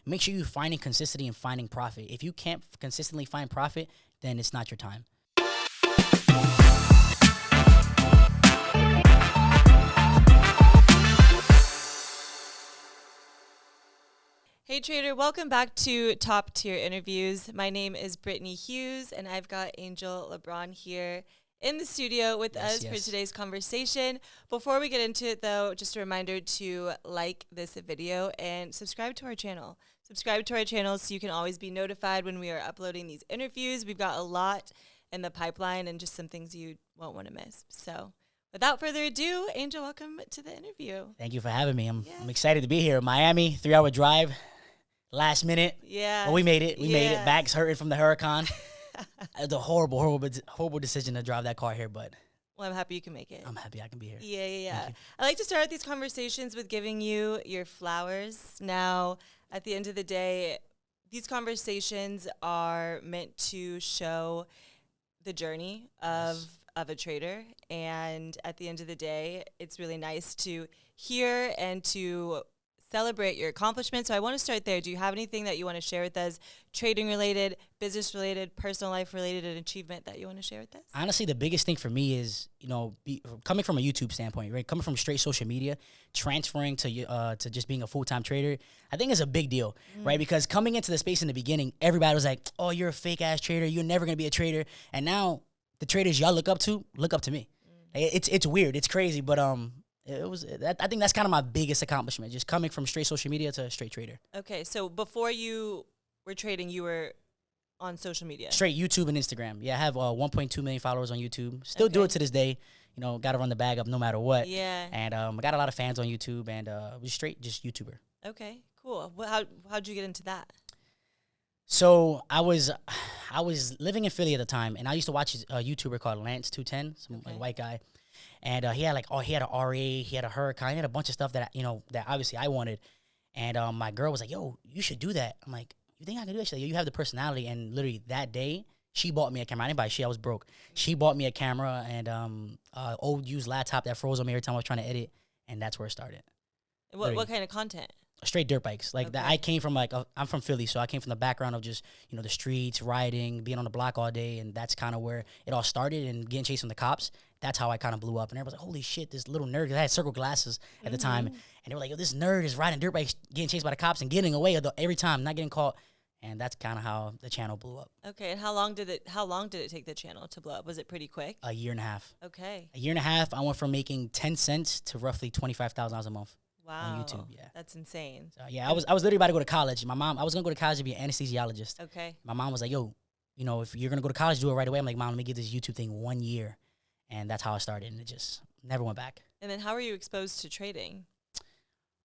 make sure you're finding consistency and finding profit. If you can't consistently find profit, then it's not your time. Hey trader, welcome back to Top Tier Interviews. My name is Brittany Hughes, and I've got Angel LeBron here in the studio with us for today's conversation. Before we get into it, though, just a reminder to like this video and subscribe to our channel. Subscribe to our channel so you can always be notified when we are uploading these interviews. We've got a lot in the pipeline and just some things you won't want to miss. So without further ado, Angel, welcome to the interview. Thank you for having me. I'm excited to be here. Miami, 3-hour drive. Last minute. Yeah. Well, we made it. We made it. Back's hurting from the hurricane. It's a horrible decision to drive that car here, but. Well, I'm happy you can make it. I'm happy I can be here. Yeah. I like to start these conversations with giving you your flowers. Now, at the end of the day, these conversations are meant to show the journey of a trader. And at the end of the day, it's really nice to hear and to celebrate your accomplishments. So I want to start there. Do you have anything that you want to share with us, trading related, business related, personal life related, an achievement that you want to share with us? Honestly, the biggest thing for me is, coming from a YouTube standpoint, right? Coming from straight social media, transferring to just being a full-time trader, I think is a big deal, right? Because coming into the space in the beginning, everybody was like, oh, you're a fake-ass trader. You're never going to be a trader. And now the traders y'all look up to me. It's weird. It's crazy, but I think that's kind of my biggest accomplishment, just coming from straight social media to a straight trader. Okay, so before you were trading, you were on social media? Straight YouTube and Instagram. Yeah, I have 1.2 million followers on YouTube. Still do it to this day. Got to run the bag up no matter what. Yeah. And I got a lot of fans on YouTube, and just YouTuber. Okay, cool. How'd you get into that? So I was living in Philly at the time, and I used to watch a YouTuber called Lance210, some white guy. And he had he had an RA, he had a Hurricane, he had a bunch of stuff that that obviously I wanted. And my girl was like, "Yo, you should do that." I'm like, "You think I can do that?" She's like, "You have the personality." And literally that day, she bought me a camera. I didn't buy shit. I was broke. She bought me a camera and old used laptop that froze on me every time I was trying to edit, and that's where it started. What kind of content? Straight dirt bikes. I came from I'm from Philly, so I came from the background of just the streets, riding, being on the block all day, and that's kind of where it all started. And getting chased from the cops, that's how I kind of blew up. And everybody's like, "Holy shit, this little nerd!" 'Cause I had circle glasses at the time, and they were like, "Yo, this nerd is riding dirt bikes, getting chased by the cops, and getting away every time, not getting caught." And that's kind of how the channel blew up. Okay, and how long did it take the channel to blow up? Was it pretty quick? A year and a half. Okay. A year and a half. I went from making 10 cents to roughly $25,000 a month. Wow. On YouTube, yeah. That's insane. So, yeah, I was literally about to go to college. I was going to go to college to be an anesthesiologist. Okay. My mom was like, "Yo, if you're going to go to college, do it right away." I'm like, "Mom, let me give this YouTube thing 1 year." And that's how I started, and it just never went back. And then how were you exposed to trading?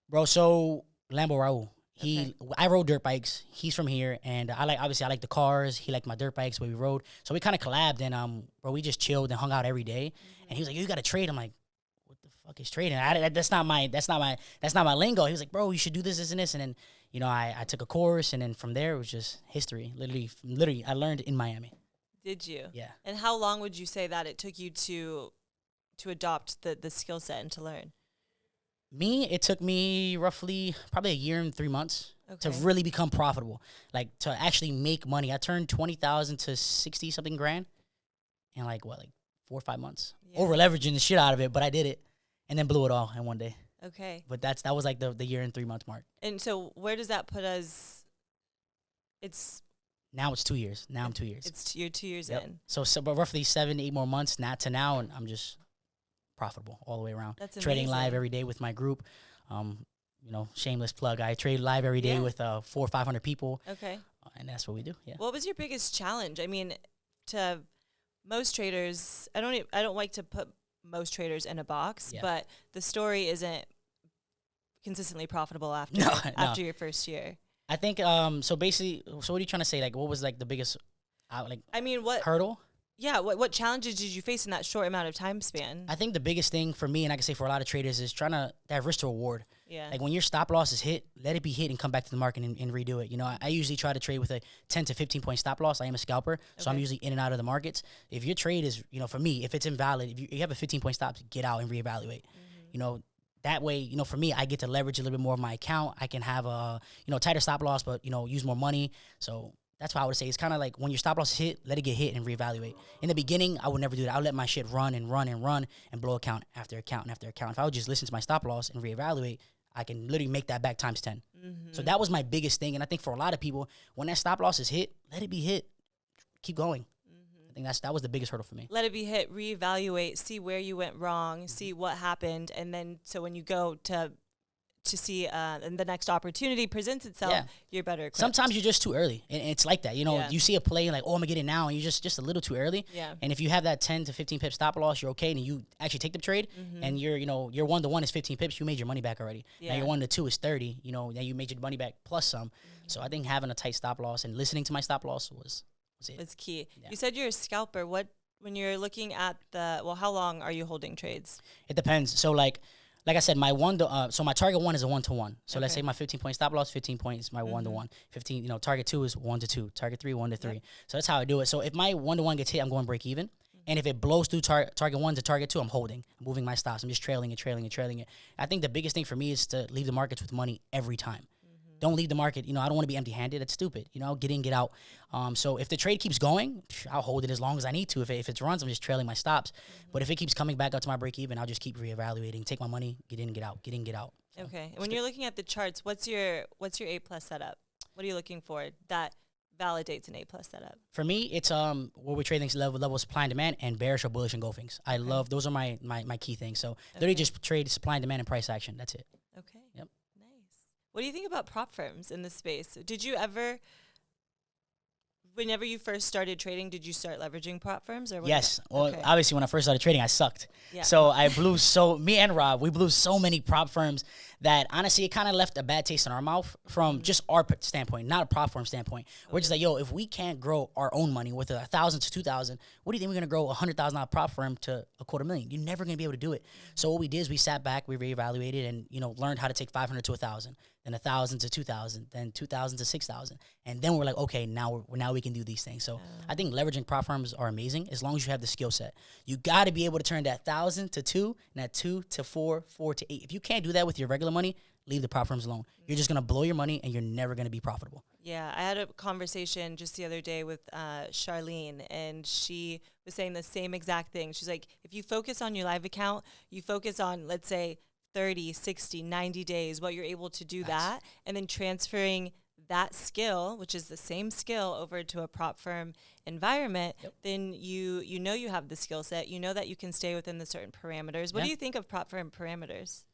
Bro, so Lambo Raul, I rode dirt bikes. He's from here, and I like the cars. He liked my dirt bikes, where we rode. So we kind of collabed, and we just chilled and hung out every day. And he was like, "You got to trade." I'm like, "Fuck is trading? That's not my lingo." He was like, "Bro, you should do this, and this." And then, I took a course, and then from there it was just history. Literally, I learned in Miami. Did you? Yeah. And how long would you say that it took you to adopt the skill set and to learn? It took me roughly probably a year and 3 months to really become profitable, to actually make money. I turned 20,000 to 60 something grand in 4 or 5 months. Yeah. Over leveraging the shit out of it, but I did it. And then blew it all in one day. Okay. But that was the year and 3 month mark. And so where does that put us? Now it's 2 years. Now I'm 2 years. You're 2 years in. So but roughly 7 to 8 more months and I'm just profitable all the way around. That's amazing. Trading live every day with my group. Shameless plug. I trade live every day with 400 or 500 people. Okay. And that's what we do. Yeah. What was your biggest challenge? I mean, to most traders, I don't like to put most traders in a box, but the story isn't consistently profitable after your first year. I think so basically, so what are you trying to say? What was the biggest what hurdle? Yeah, what challenges did you face in that short amount of time span? I think the biggest thing for me, and I can say for a lot of traders, is trying to have risk to reward. Yeah. When your stop loss is hit, let it be hit and come back to the market and redo it. I usually try to trade with a 10 to 15 point stop loss. I am a scalper, so I'm usually in and out of the markets. If your trade is, for me, if it's invalid, if you have a 15 point stop, get out and reevaluate. that way, for me, I get to leverage a little bit more of my account. I can have a, tighter stop loss, but, use more money. So that's why I would say it's kind of like when your stop loss hit, let it get hit and reevaluate. In the beginning, I would never do that. I would let my shit run and run and run and blow account after account after account. If I would just listen to my stop loss and reevaluate, I can literally make that back times 10. So that was my biggest thing. And I think for a lot of people, when that stop loss is hit, let it be hit. Keep going. I think that was the biggest hurdle for me. Let it be hit, reevaluate, see where you went wrong, see what happened, and then so when you go to see and the next opportunity presents itself, you're better equipped. Sometimes you're just too early, and it's like that. You see a play like, oh, I'm gonna get it now, and you're just a little too early. Yeah. And if you have that 10 to 15 pip stop loss, you're okay, and you actually take the trade, and your 1-to-1 is 15 pips, you made your money back already. Yeah. Now your 1-to-2 is 30. Now you made your money back plus some. So I think having a tight stop loss and listening to my stop loss was it. It's key. Yeah. You said you're a scalper. When you're looking at how long are you holding trades? It depends. So like I said, my my target 1 is a 1-to-1. So let's say my 15-point stop loss, 15 points is my 1-to-1. 15, target 2 is 1-to-2. Target 3, 1-to-3. Yep. So that's how I do it. So if my 1-to-1 gets hit, I'm going break even. And if it blows through target 1 to target 2, I'm holding. I'm moving my stops. I'm just trailing it. I think the biggest thing for me is to leave the markets with money every time. Don't leave the market. I don't want to be empty-handed. That's stupid. Get in, get out. So if the trade keeps going, I'll hold it as long as I need to. If it runs, I'm just trailing my stops. But if it keeps coming back up to my break-even, I'll just keep reevaluating, take my money, get in, get out, get in, get out. So okay. And when you're looking at the charts, what's your A+ setup? What are you looking for that validates an A+ setup? For me, it's where we trade things level supply and demand and bearish or bullish engulfings. I love those are my key things. So literally just trade supply and demand and price action. That's it. Okay. Yep. What do you think about prop firms in this space? Did you ever, whenever you first started trading, did you start leveraging prop firms? Or yes. Well, obviously, when I first started trading, I sucked. Yeah. So me and Rob, we blew so many prop firms that honestly, it kind of left a bad taste in our mouth from just our standpoint, not a prop firm standpoint. We're just like, if we can't grow our own money with 1,000 to 2,000, what do you think we're going to grow a $100,000 prop firm to $250,000? You're never going to be able to do it. So what we did is we sat back, we reevaluated, and learned how to take 500 to 1,000, then 1,000 to 2,000, then 2,000 to 6,000, and then we're like, okay, now we can do these things. So I think leveraging prop firms are amazing as long as you have the skill set. You got to be able to turn that 1,000 to 2, and that 2 to 4, 4 to 8. If you can't do that with your regular money, leave the prop firms alone. You're just going to blow your money, and you're never going to be profitable. Yeah, I had a conversation just the other day with Charlene, and she was saying the same exact thing. She's like, if you focus on your live account, you focus on, let's say, 30, 60, 90 days, what you're able to do that, and then transferring that skill, which is the same skill, over to a prop firm environment, then you have the skill set. You know that you can stay within the certain parameters. What do you think of prop firm parameters?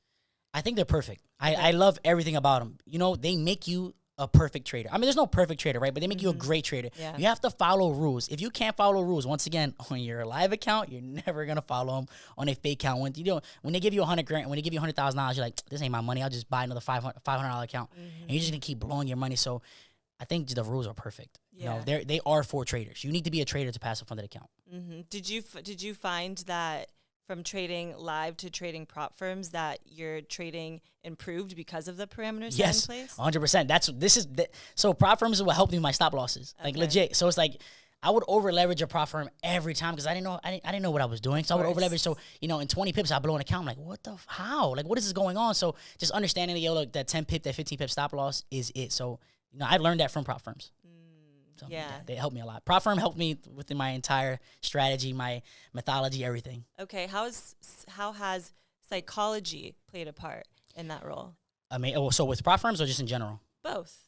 I think they're perfect. I love everything about them. They make you a perfect trader. I mean, there's no perfect trader, right? But they make you a great trader. Yeah. You have to follow rules. If you can't follow rules, once again, on your live account, you're never gonna follow them on a fake account. When they give you $100,000, when they give you $100,000, you're like, this ain't my money. I'll just buy another $500 account, and you're just gonna keep blowing your money. So I think the rules are perfect. Yeah. They are for traders. You need to be a trader to pass a funded account. Did you find that from trading live to trading prop firms that your trading improved because of the parameters set in place? 100%. So prop firms is what helped me with my stop losses, like legit. So it's like I would over leverage a prop firm every time because I didn't know what I was doing. So I would over leverage. So in 20 pips I blow an account. I'm like, how? Like, what is this going on? So just understanding that that 10 pip, that 15 pip stop loss is it. So I learned that from prop firms. So, they helped me a lot. Prop firm helped me within my entire strategy, my methodology, everything. Okay, how has psychology played a part in that role? So with prop firms or just in general? Both.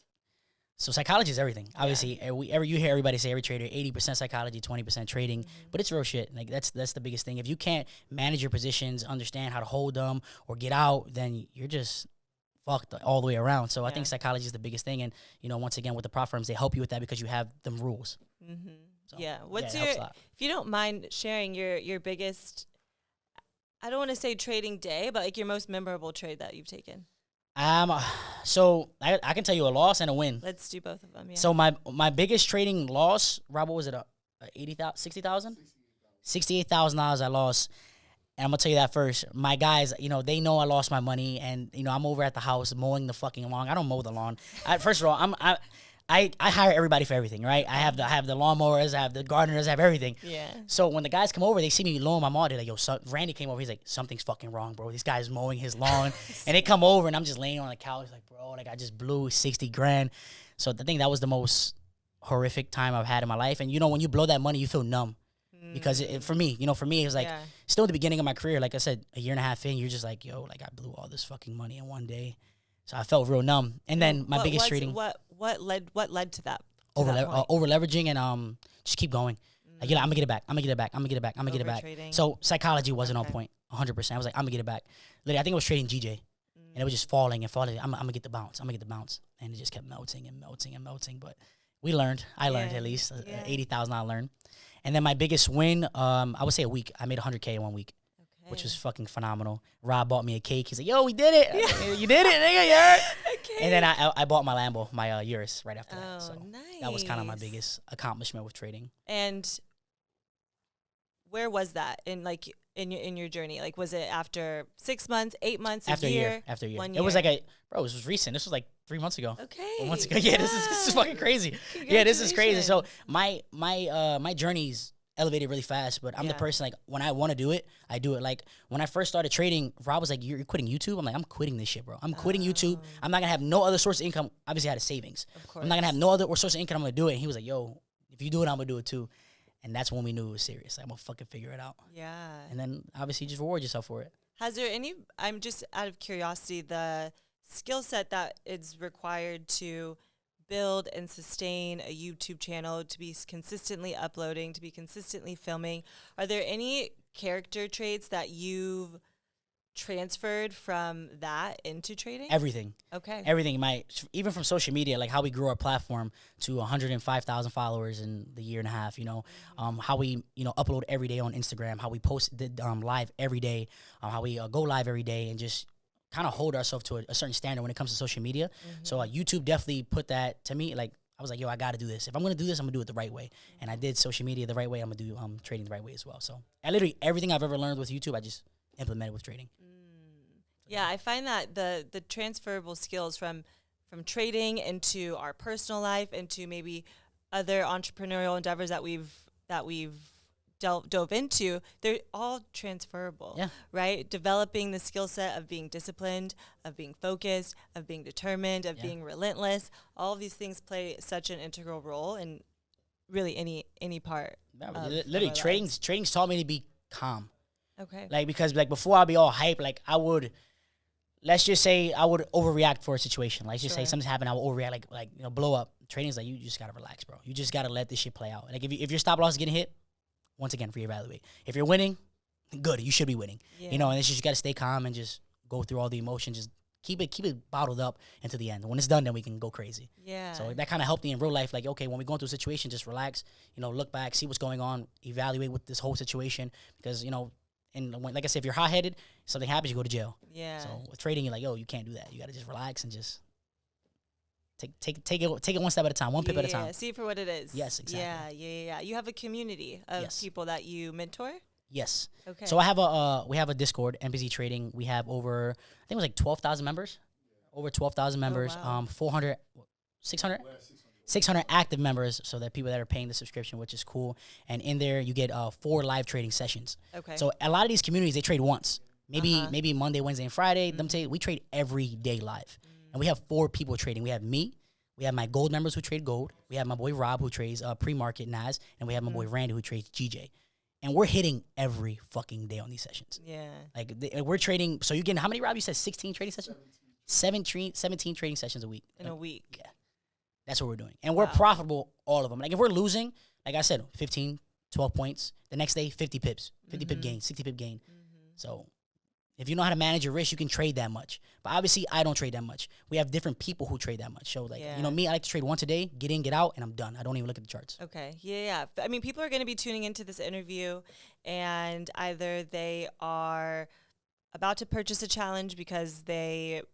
So psychology is everything. Obviously, you hear everybody say, every trader, 80% psychology, 20% trading, but it's real shit. Like that's the biggest thing. If you can't manage your positions, understand how to hold them or get out, then you're just fucked all the way around. So I think psychology is the biggest thing. And, once again, with the prop firms, they help you with that because you have them rules. So, what's your, if you don't mind sharing your biggest, I don't want to say trading day, but like your most memorable trade that you've taken? So I can tell you a loss and a win. Let's do both of them. Yeah. So my biggest trading loss, Rob, what was it? 60,000? $68,000 I lost. And I'm going to tell you that first. My guys, they know I lost my money. And, I'm over at the house mowing the fucking lawn. I don't mow the lawn. First of all, I hire everybody for everything, right? I have the lawnmowers, I have the gardeners, I have everything. Yeah. So when the guys come over, they see me mowing my lawn. They're like, yo, Randy came over. He's like, something's fucking wrong, bro. This guy's mowing his lawn. And they come over, and I'm just laying on the couch like, bro, like I just blew 60 grand. So I think that was the most horrific time I've had in my life. And, when you blow that money, you feel numb. Because for me, it was like still in the beginning of my career. Like I said, a year and a half in, you're just like, yo, like I blew all this fucking money in one day. So I felt real numb. And then my biggest trading. What led to that? Over leveraging and just keep going. Like, I'm gonna get it back. I'm gonna get it back. So psychology wasn't on point 100%. I was like, I'm gonna get it back. Literally, I think I was trading GJ. And it was just falling and falling. I'm gonna get the bounce. And it just kept melting and melting and melting. But we learned. I learned at least. 80,000 I learned. And then my biggest win, I would say a week. I made 100K in 1 week, which was fucking phenomenal. Rob bought me a cake. He's like, yo, we did it. Like, you did it, nigga. Yeah. Okay. And then I bought my Lambo, my Urus right after that. So nice. That was kind of my biggest accomplishment with trading. And where was that in your journey? Like, was it after 6 months, 8 months, after a year? After a year. 1 year. It was like this was recent. This was like 3 months ago. Okay. 4 months ago. Yeah, this is fucking crazy. Yeah, this is crazy. So my journey's elevated really fast, but I'm the person, like, when I want to do it, I do it. Like, when I first started trading, Rob was like, you're quitting YouTube? I'm like, I'm quitting this shit, bro. I'm quitting YouTube. I'm not going to have no other source of income. Obviously, I had a savings. Of course. I'm not going to have no other source of income. I'm going to do it. And he was like, yo, if you do it, I'm going to do it too. And that's when we knew it was serious. Like, I'm going to fucking figure it out. Yeah. And then, obviously, just reward yourself for it. Has there I'm just out of curiosity, the skill set that is required to build and sustain a YouTube channel, to be consistently uploading, to be consistently filming, are there any character traits that you've transferred from that into trading? Everything. Okay. Everything. Even from social media, like how we grew our platform to 105,000 followers in the year and a half, how we, upload every day on Instagram, how we post live every day, how we go live every day, and just kind of hold ourselves to a certain standard when it comes to social media. Mm-hmm. So YouTube definitely put that to me. Like, I was like, yo, I got to do this. If I'm going to do this, I'm going to do it the right way. Mm-hmm. And I did social media the right way. I'm going to do trading the right way as well. So literally everything I've ever learned with YouTube, I just implemented with trading. Yeah, I find that the transferable skills from trading into our personal life, into maybe other entrepreneurial endeavors that we've dove into, they're all transferable, right? Developing the skill set of being disciplined, of being focused, of being determined, of being relentless. All of these things play such an integral role in really any part. Literally, trading's taught me to be calm. Okay. Like, because like before I'd be all hype, like I would, let's just say I would overreact for a situation. Like, just say something's happened, I would overreact, like blow up. Trading's like, you just gotta relax, bro. You just gotta let this shit play out. Like, if your stop loss is getting hit, once again, reevaluate. If you're winning, good. You should be winning. Yeah. And it's just, you got to stay calm and just go through all the emotions. Just keep it bottled up until the end. When it's done, then we can go crazy. Yeah. So that kind of helped me in real life. Like, okay, when we go through a situation, just relax. Look back, see what's going on, evaluate with this whole situation. Because and like I said, if you're hot headed, something happens, you go to jail. Yeah. So with trading, you're like, yo, you can't do that. You got to just relax and just take it one step at a time, one pip at a time. Yeah, see it for what it is. Yes, exactly. Yeah. You have a community of people that you mentor? Yes. Okay. So we have a Discord, MPZ Trading. We have over, I think it was like 12,000 members. Over 12,000 members. Oh, wow. 600 active members, so that people that are paying the subscription, which is cool. And in there, you get 4 live trading sessions. Okay. So a lot of these communities, they trade once. Maybe Monday, Wednesday, and Friday. We trade every day live. And we have 4 people trading. We have me. We have my gold members who trade gold. We have my boy Rob who trades pre-market NAS. And we have my boy Randy who trades GJ. And we're hitting every fucking day on these sessions. Yeah. Like, we're trading. So you get, how many, Rob? You said 16 trading sessions? 17 trading sessions a week. In a week. Yeah. That's what we're doing. And we're profitable, all of them. Like, if we're losing, like I said, 15, 12 points. The next day, 50 pips. 50 pip gain, 60 pip gain. So if you know how to manage your risk, you can trade that much. But obviously, I don't trade that much. We have different people who trade that much. So, like, me, I like to trade once a day, get in, get out, and I'm done. I don't even look at the charts. Okay. Yeah. I mean, people are going to be tuning into this interview, and either they are about to purchase a challenge because they've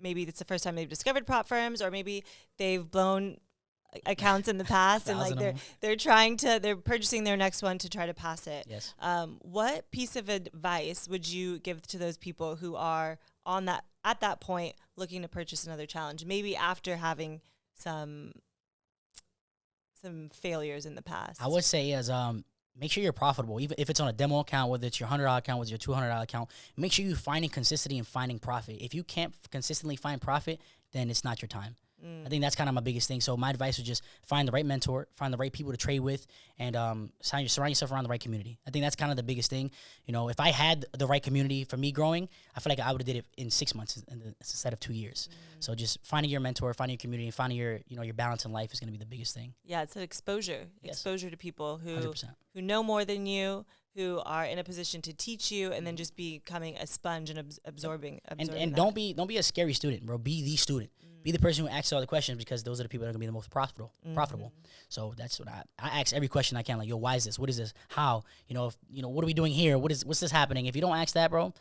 maybe it's the first time they've discovered prop firms, or maybe they've blown accounts in the past and like they're purchasing their next one to try to pass it. Yes. What piece of advice would you give to those people who are at that point looking to purchase another challenge, maybe after having failures in the past? I would say make sure you're profitable. Even if it's on a demo account, whether it's your $100 account, whether it's your $200 account, make sure you're finding consistency and finding profit. If you can't consistently find profit, then it's not your time. I think that's kind of my biggest thing. So my advice would just find the right mentor, find the right people to trade with, and surround yourself around the right community. I think that's kind of the biggest thing. If I had the right community for me growing, I feel like I would have did it in 6 months instead of 2 years. So just finding your mentor, finding your community, and finding your balance in life is going to be the biggest thing. Yeah, it's an exposure. Yes. Exposure to people who 100%. who know more than you, who are in a position to teach you, and then just becoming a sponge and absorbing. And don't be a scary student, bro. Be the student. Be the person who asks all the questions, because those are the people that are going to be the most profitable. So that's what I ask every question I can. Like, yo, why is this? What is this? How? What are we doing here? What's this happening? If you don't ask that, bro,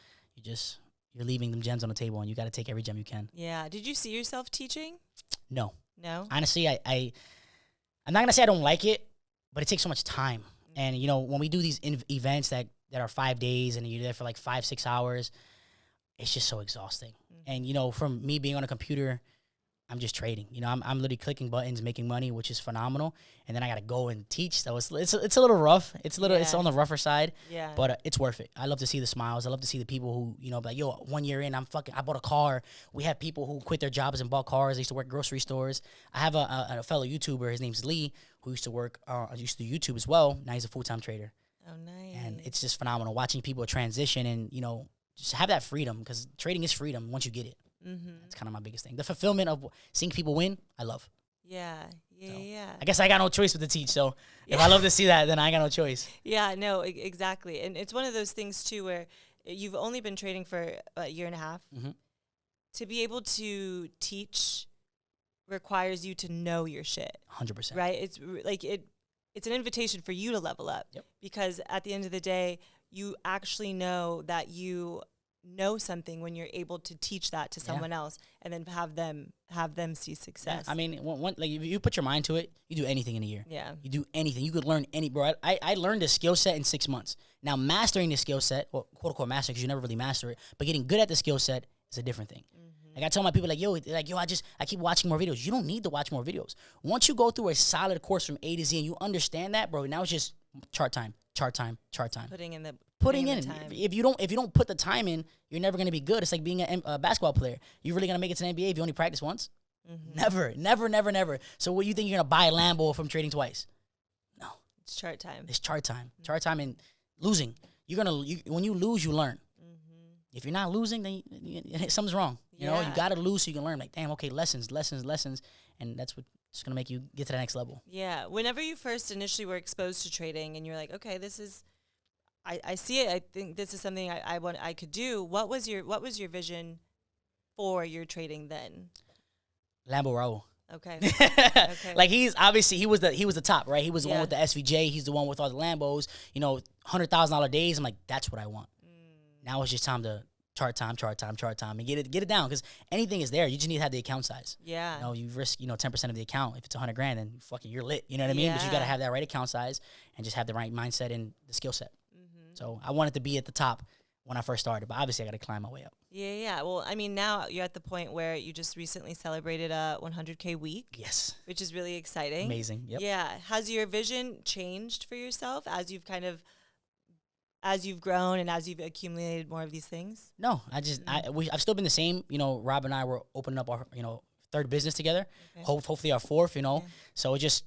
you're leaving them gems on the table, and you got to take every gem you can. Yeah. Did you see yourself teaching? No. Honestly, I'm not going to say I don't like it, but it takes so much time. And, when we do these events that are 5 days and you're there for like 5-6 hours, it's just so exhausting. And, from me being on a computer, I'm just trading. I'm literally clicking buttons, making money, which is phenomenal. And then I got to go and teach. So it's a little rough. It's on the rougher side. Yeah. But it's worth it. I love to see the smiles. I love to see the people who, like, yo, 1 year in, I bought a car. We have people who quit their jobs and bought cars. They used to work grocery stores. I have a fellow YouTuber. His name's Lee, who used to work, used to do YouTube as well. Now he's a full-time trader. Oh, nice. And it's just phenomenal watching people transition and, just have that freedom, because trading is freedom once you get it. That's kind of my biggest thing. The fulfillment of seeing people win, I love. Yeah. I guess I got no choice but to teach. So if I love to see that, then I got no choice. Yeah, no, exactly. And it's one of those things too, where you've only been trading for a year and a half. To be able to teach requires you to know your shit. 100%. Right? It's like it's an invitation for you to level up. Yep. Because at the end of the day, you actually know that you know something when you're able to teach that to someone else, and then have them see success. Yeah. I mean, like, if you put your mind to it, you do anything in a year. Yeah. You do anything. You could learn bro. I learned a skill set in 6 months. Now, mastering the skill set, well, quote unquote master, because you never really master it, but getting good at the skill set is a different thing. Like, I tell my people, I keep watching more videos. You don't need to watch more videos. Once you go through a solid course from A to Z and you understand that, bro, now it's just chart time. Putting in. Time. If you don't put the time in, you're never going to be good. It's like being a basketball player. You're really going to make it to the NBA if you only practice once? Never. So what, you think you're going to buy a Lambo from trading twice? No. It's chart time. Chart time and losing. When you lose, you learn. If you're not losing, then something's wrong. You know, you got to lose so you can learn. Like, damn, okay, lessons. And that's what's going to make you get to the next level. Yeah. Whenever you first initially were exposed to trading and you're like, okay, this is, I see it. I think this is something I could do. What was your vision for your trading then? Lambo Raul. Okay. Like, he was the top, right? He was the one with the SVJ. He's the one with all the Lambos. $100,000 days. I'm like, that's what I want. Now it's just time to chart time, and get it down, because anything is there. You just need to have the account size. Yeah. You risk 10% of the account. If it's $100,000, then you're lit. You know what I mean? But you got to have that right account size and just have the right mindset and the skill set. So I wanted to be at the top when I first started, but obviously I got to climb my way up. Yeah. Well, I mean, now you're at the point where you just recently celebrated a 100K week. Yes. Which is really exciting. Amazing. Yep. Yeah. Has your vision changed for yourself as you've grown and as you've accumulated more of these things? No, I've still been the same. Rob and I were opening up our, third business together. Okay. Hopefully our fourth, So just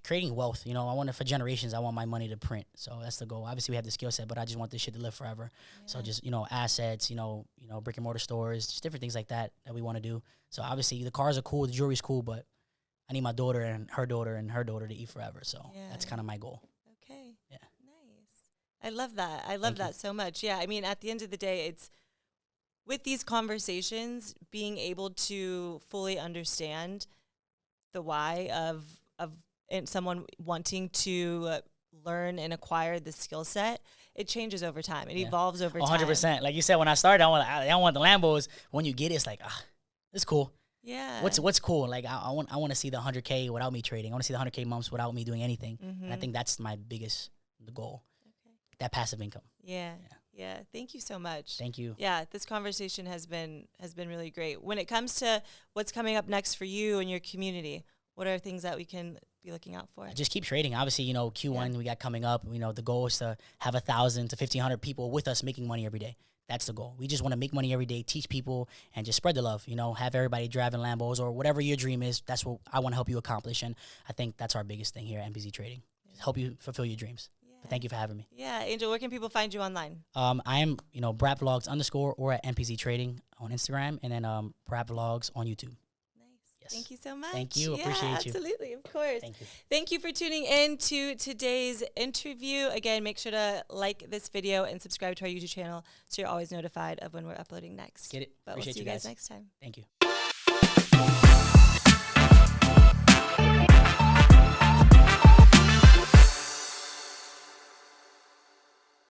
creating wealth, I want it for generations. I want my money to print. So that's the goal. Obviously we have the skill set, but I just want this shit to live forever. Yeah. So just, assets, brick and mortar stores, just different things like that we want to do. So obviously the cars are cool, the jewelry's cool, but I need my daughter and her daughter to eat forever. So that's kind of my goal. Okay. Yeah. I love that. I love that so much. Yeah. I mean, at the end of the day, it's with these conversations, being able to fully understand the why of someone wanting to learn and acquire the skill set, it changes over time. It evolves over time. 100%. Like you said, when I started, I want the Lambos. When you get it, it's like, it's cool. Yeah. What's cool? Like, I want to see the 100K without me trading. I want to see the 100K months without me doing anything. And I think that's my biggest goal. That passive income. Yeah. Yeah, thank you so much. Thank you. Yeah, this conversation has been really great. When it comes to what's coming up next for you and your community, what are things that we can be looking out for? Just keep trading. Obviously, you know, Q1 we got coming up. You know, the goal is to have 1,000 to 1,500 people with us making money every day. That's the goal. We just want to make money every day, teach people, and just spread the love. You know, have everybody driving Lambos or whatever your dream is. That's what I want to help you accomplish, and I think that's our biggest thing here at MPZ Trading. Just help you fulfill your dreams. But thank you for having me. Yeah, Angel, where can people find you online? I am, you know, Brat Vlogs _ or at MPZ Trading on Instagram, and then Brat Vlogs on YouTube. Yes. Thank you so much. Thank you. Appreciate you. Absolutely. Of course. Thank you. Thank you for tuning in to today's interview. Again, make sure to like this video and subscribe to our YouTube channel so you're always notified of when we're uploading next. Get it. But Appreciate we'll see you guys next time. Thank you.